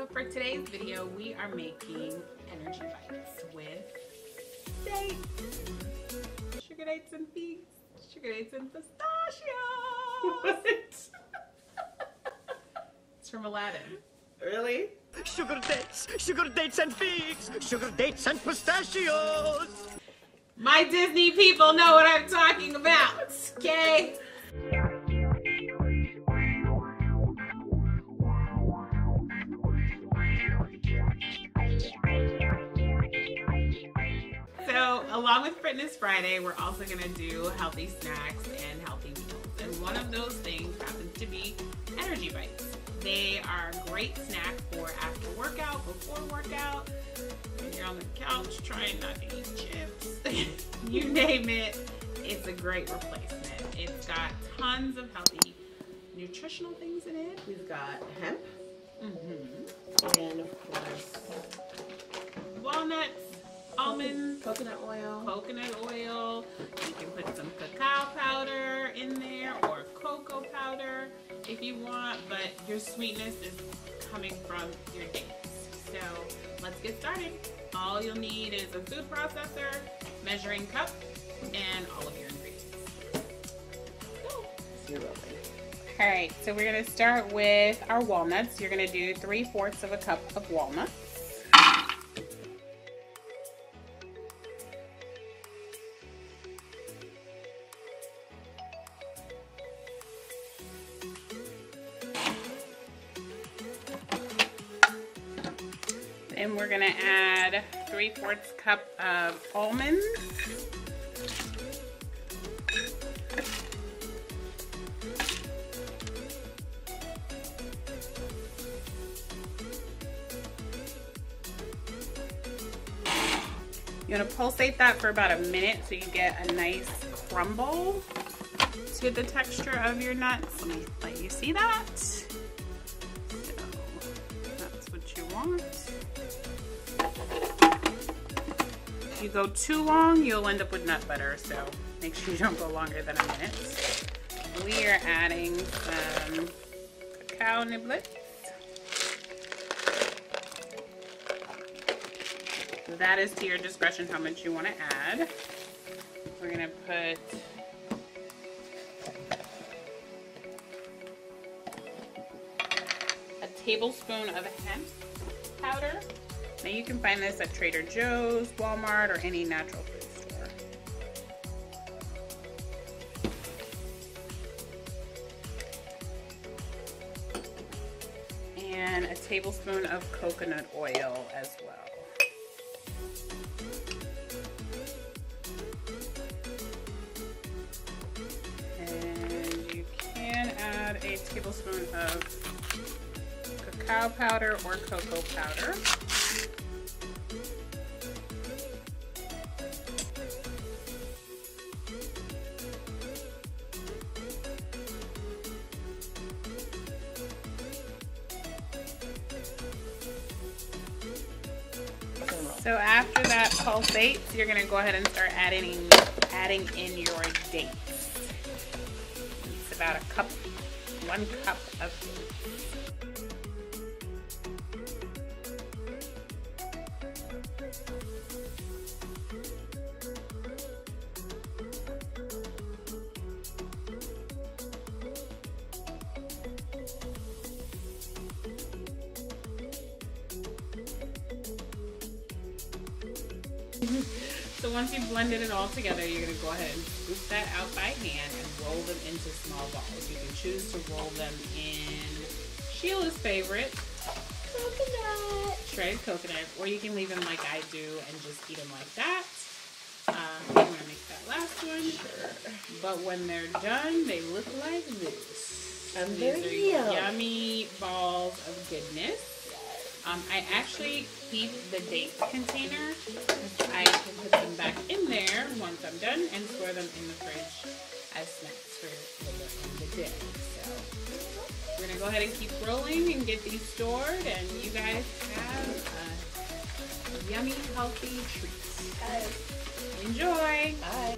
So for today's video, we are making energy bites with dates. Sugar dates and figs. Sugar dates and pistachios. What? It's from Aladdin. Really? Sugar dates and figs, sugar dates and pistachios. My Disney people know what I'm talking about, okay? So, along with Fitness Friday, we're also gonna do healthy snacks and healthy meals. And one of those things happens to be energy bites. They are a great snack for after workout, before workout, when you're on the couch trying not to eat chips. You name it, it's a great replacement. It's got tons of healthy nutritional things in it. We've got hemp. And of course, Walnuts, almonds, coconut oil. You can put some cacao powder in there or cocoa powder if you want, but your sweetness is coming from your dates. So let's get started. All you'll need is a food processor, measuring cup, and all of your ingredients. Go. You're rolling. All right, so we're gonna start with our walnuts. You're gonna do 3/4 of a cup of walnuts. And we're gonna add 3/4 cup of almonds. You're gonna pulsate that for about a minute so you get a nice crumble to the texture of your nuts. Let me let you see that. So that's what you want. If you go too long, you'll end up with nut butter, so make sure you don't go longer than a minute. We are adding some cacao niblets. That is to your discretion how much you want to add. We're going to put a tablespoon of hemp powder. Now you can find this at Trader Joe's, Walmart, or any natural food store. And a tablespoon of coconut oil as well. A tablespoon of cacao powder or cocoa powder. So after that pulsates, you're gonna go ahead and start adding in your dates. It's about a cup. 1 cup of dates. So once you've blended it all together, you're going to go ahead and scoop that out by hand and roll them into small balls. You can choose to roll them in Sheila's favorite, coconut, shredded coconut, or you can leave them like I do and just eat them like that. I'm going to make that last one. Sure. But when they're done, they look like this. And these they're are yummy balls of goodness. I actually keep the date container. I can put them back in there once I'm done and store them in the fridge as snacks for later in the day. So we're gonna go ahead and keep rolling and get these stored, and you guys have a yummy, healthy treat. Enjoy. Bye.